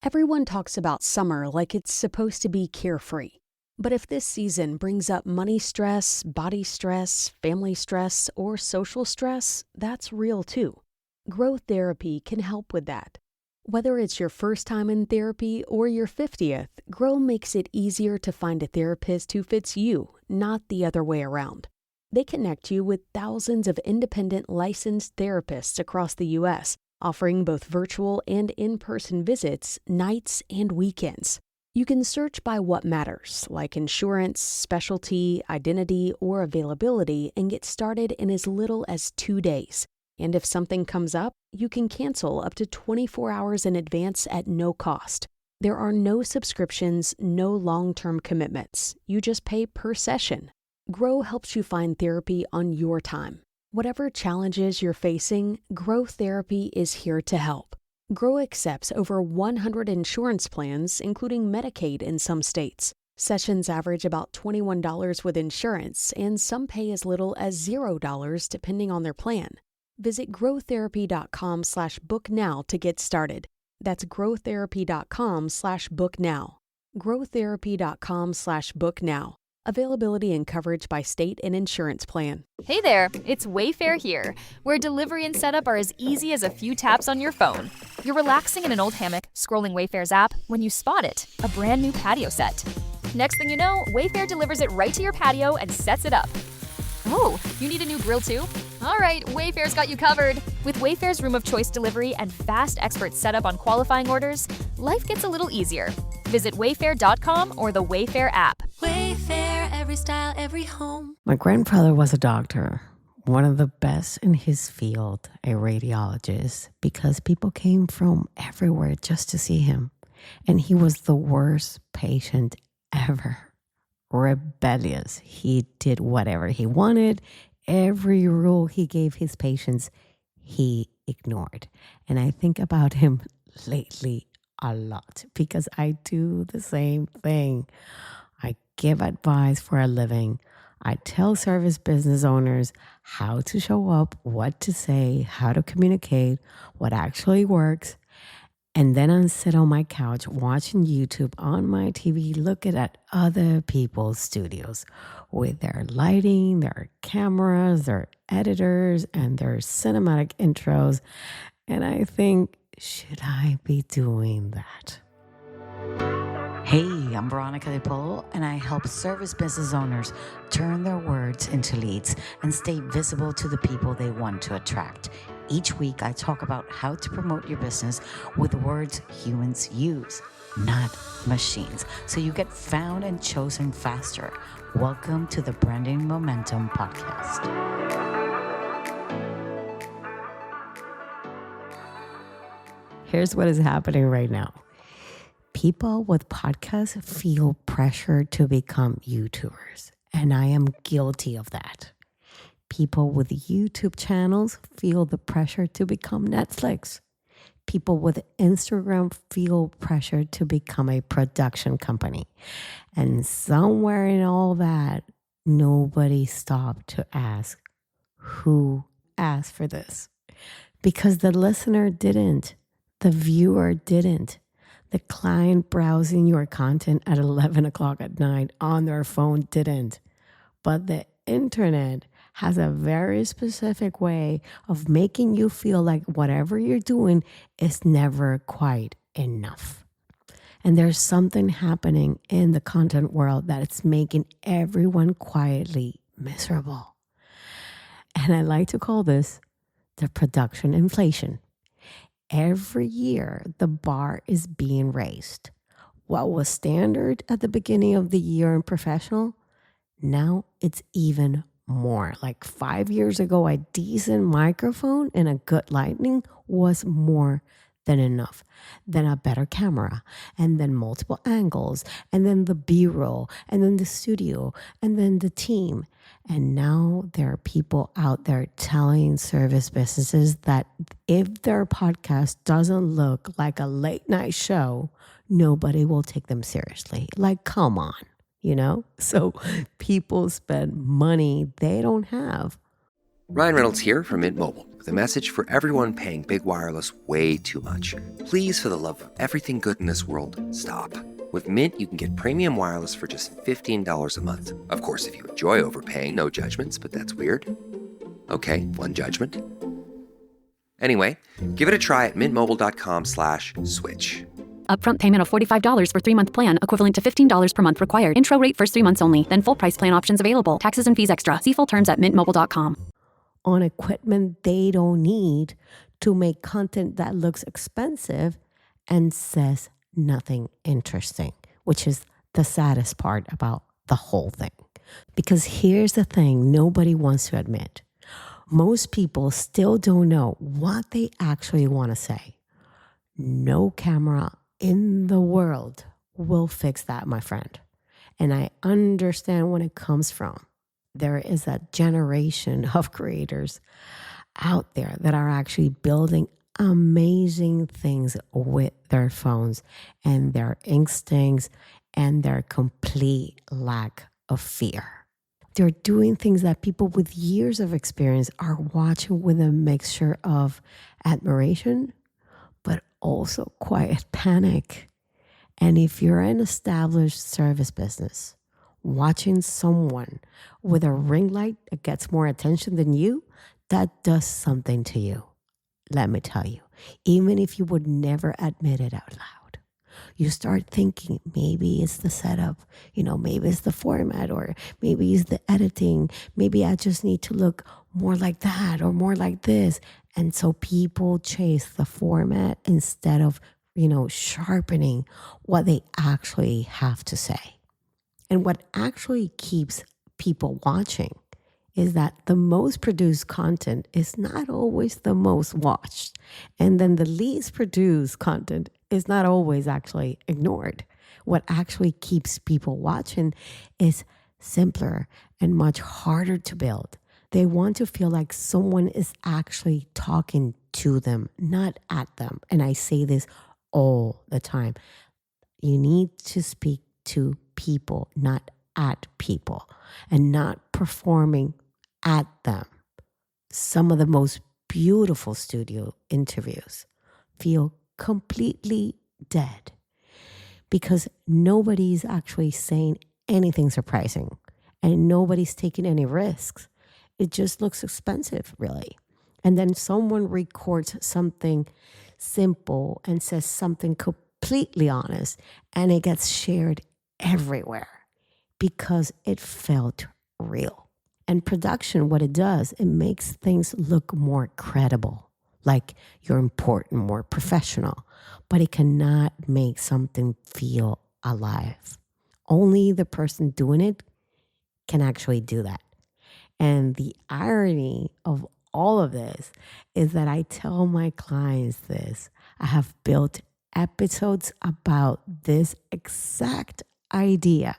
Everyone talks about summer like it's supposed to be carefree. But if this season brings up money stress, body stress, family stress, or social stress, that's real too. Growth therapy can help with that. Whether it's your first time in therapy or your 50th, Grow makes it easier to find a therapist who fits you, not the other way around. They connect you with thousands of independent licensed therapists across the U.S., offering both virtual and in-person visits, nights and weekends. You can search by what matters, like insurance, specialty, identity, or availability, and get started in as little as 2 days. And if something comes up, you can cancel up to 24 hours in advance at no cost. There are no subscriptions, no long-term commitments. You just pay per session. Grow helps you find therapy on your time. Whatever challenges you're facing, Grow Therapy is here to help. Grow accepts over 100 insurance plans, including Medicaid in some states. Sessions average about $21 with insurance, and some pay as little as $0 depending on their plan. Visit growtherapy.com/booknow to get started. That's growtherapy.com/booknow. growtherapy.com/booknow. Availability and coverage by state and insurance plan. Hey there, it's Wayfair here, where delivery and setup are as easy as a few taps on your phone. You're relaxing in an old hammock, scrolling Wayfair's app, when you spot it, a brand new patio set. Next thing you know, Wayfair delivers it right to your patio and sets it up. Oh, you need a new grill too? All right, Wayfair's got you covered. With Wayfair's Room of Choice delivery and fast expert setup on qualifying orders, life gets a little easier. Visit wayfair.com or the Wayfair app. Wayfair, every style, every home. My grandfather was a doctor, one of the best in his field, a radiologist, because people came from everywhere just to see him. And he was the worst patient ever. Rebellious. He did whatever he wanted. Every rule he gave his patients, he ignored. And I think about him lately a lot because I do the same thing. I give advice for a living. I tell service business owners how to show up, what to say, how to communicate, what actually works. And then I sit on my couch watching YouTube on my TV, looking at other people's studios with their lighting, their cameras, their editors, and their cinematic intros. And I think, should I be doing that? Hey, I'm Veronica DePolo, and I help service business owners turn their words into leads and stay visible to the people they want to attract. Each week, I talk about how to promote your business with words humans use, not machines, so you get found and chosen faster. Welcome to the Branding Momentum Podcast. Here's what is happening right now. People with podcasts feel pressure to become YouTubers, and I am guilty of that. People with YouTube channels feel the pressure to become Netflix. People with Instagram feel pressure to become a production company. And somewhere in all that, nobody stopped to ask, who asked for this? Because the listener didn't. The viewer didn't. The client browsing your content at 11 o'clock at night on their phone didn't. But the internet has a very specific way of making you feel like whatever you're doing is never quite enough. And there's something happening in the content world that it's making everyone quietly miserable. And I like to call this the production inflation. Every year, the bar is being raised. What was standard at the beginning of the year in professional, now it's even more. Like 5 years ago, a decent microphone and a good lighting was more than enough. Then a better camera, and then multiple angles, and then the B-roll, and then the studio, and then the team. And now there are people out there telling service businesses that if their podcast doesn't look like a late night show, nobody will take them seriously. Like, come on, you know? So people spend money they don't have. Ryan Reynolds here from Mint Mobile with a message for everyone paying big wireless way too much. Please, for the love of everything good in this world, stop. With Mint, you can get premium wireless for just $15 a month. Of course, if you enjoy overpaying, no judgments, but that's weird. Okay, one judgment. Anyway, give it a try at mintmobile.com/switch. Upfront payment of $45 for 3-month plan, equivalent to $15 per month required. Intro rate first 3 months only, then full price plan options available. Taxes and fees extra. See full terms at mintmobile.com. On equipment they don't need to make content that looks expensive and says nothing interesting, which is the saddest part about the whole thing. Because here's the thing nobody wants to admit. Most people still don't know what they actually want to say. No camera in the world will fix that, my friend. And I understand when it comes from. There is a generation of creators out there that are actually building amazing things with their phones and their instincts and their complete lack of fear. They're doing things that people with years of experience are watching with a mixture of admiration, but also quiet panic. And if you're an established service business, watching someone with a ring light that gets more attention than you, that does something to you. Let me tell you, even if you would never admit it out loud. You start thinking maybe it's the setup, maybe it's the format, or maybe it's the editing. Maybe I just need to look more like that or more like this. And so people chase the format instead of, sharpening what they actually have to say. And what actually keeps people watching is that the most produced content is not always the most watched. And then the least produced content is not always actually ignored. What actually keeps people watching is simpler and much harder to build. They want to feel like someone is actually talking to them, not at them. And I say this all the time. You need to speak to people, not at people, and not performing at them. Some of the most beautiful studio interviews feel completely dead because nobody's actually saying anything surprising and nobody's taking any risks. It just looks expensive, really. And then someone records something simple and says something completely honest, and it gets shared everywhere because it felt real. And production, what it does, it makes things look more credible, like you're important, more professional, but it cannot make something feel alive. Only the person doing it can actually do that. And the irony of all of this is that I tell my clients this. I have built episodes about this exact idea.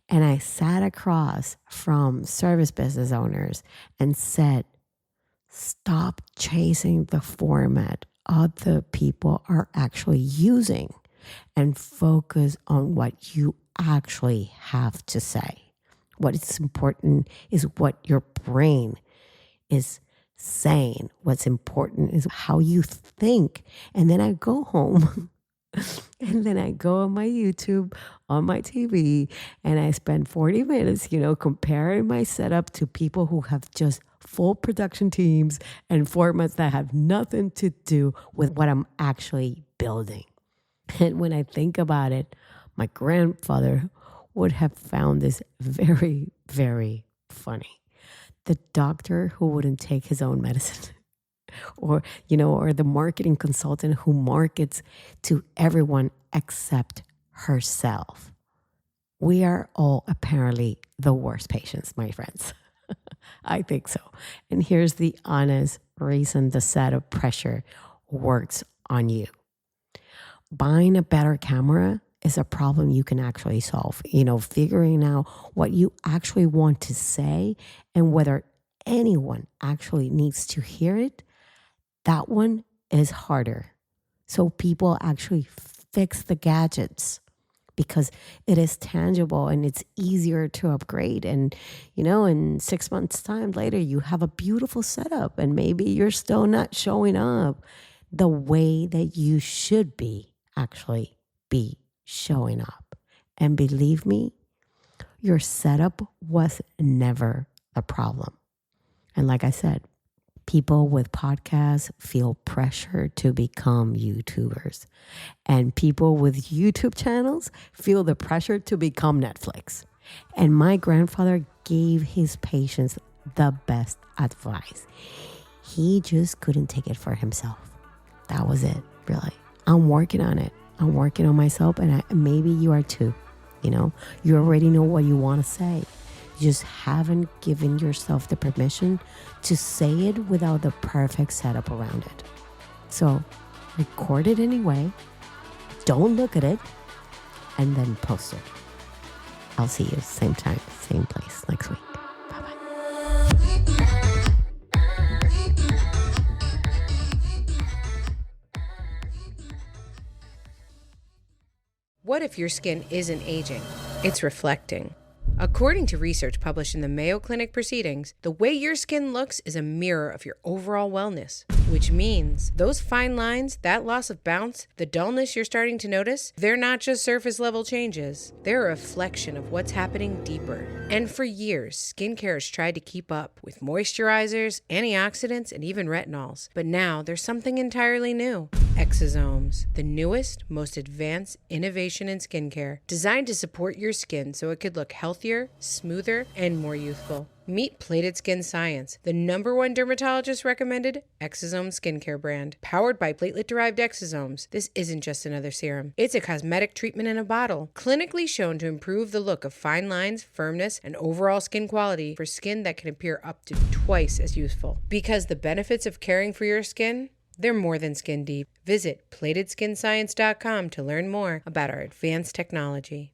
And I sat across from service business owners and said, stop chasing the format other people are actually using and focus on what you actually have to say. What is important is what your brain is saying. What's important is how you think. And then I go home and then I go on my YouTube, on my TV, and I spend 40 minutes, comparing my setup to people who have just full production teams and formats that have nothing to do with what I'm actually building. And when I think about it, my grandfather would have found this very, very funny. The doctor who wouldn't take his own medicine. Or the marketing consultant who markets to everyone except herself. We are all apparently the worst patients, my friends. I think so. And here's the honest reason the set of pressure works on you. Buying a better camera is a problem you can actually solve. Figuring out what you actually want to say and whether anyone actually needs to hear it, that one is harder. So people actually fix the gadgets. because it is tangible and it's easier to upgrade. And, in 6 months' time later, you have a beautiful setup and maybe you're still not showing up the way that you should actually be showing up. And believe me, your setup was never a problem. And like I said, people with podcasts feel pressure to become YouTubers. And people with YouTube channels feel the pressure to become Netflix. And my grandfather gave his patients the best advice. He just couldn't take it for himself. That was it, really. I'm working on it. I'm working on myself, and maybe you are too. You already know what you want to say. You just haven't given yourself the permission to say it without the perfect setup around it. So record it anyway. Don't look at it, and then post it. I'll see you same time, same place next week. What if your skin isn't aging? It's reflecting. According to research published in the Mayo Clinic Proceedings, the way your skin looks is a mirror of your overall wellness, which means those fine lines, that loss of bounce, the dullness you're starting to notice, they're not just surface level changes. They're a reflection of what's happening deeper. And for years, skincare has tried to keep up with moisturizers, antioxidants, and even retinols. But now there's something entirely new. Exosomes, the newest, most advanced innovation in skincare, designed to support your skin so it could look healthier, smoother, and more youthful. Meet Plated Skin Science, the #1 dermatologist recommended exosome skincare brand. Powered by platelet-derived exosomes, this isn't just another serum. It's a cosmetic treatment in a bottle, clinically shown to improve the look of fine lines, firmness, and overall skin quality for skin that can appear up to twice as youthful. Because the benefits of caring for your skin, they're more than skin deep. Visit platedskinscience.com to learn more about our advanced technology.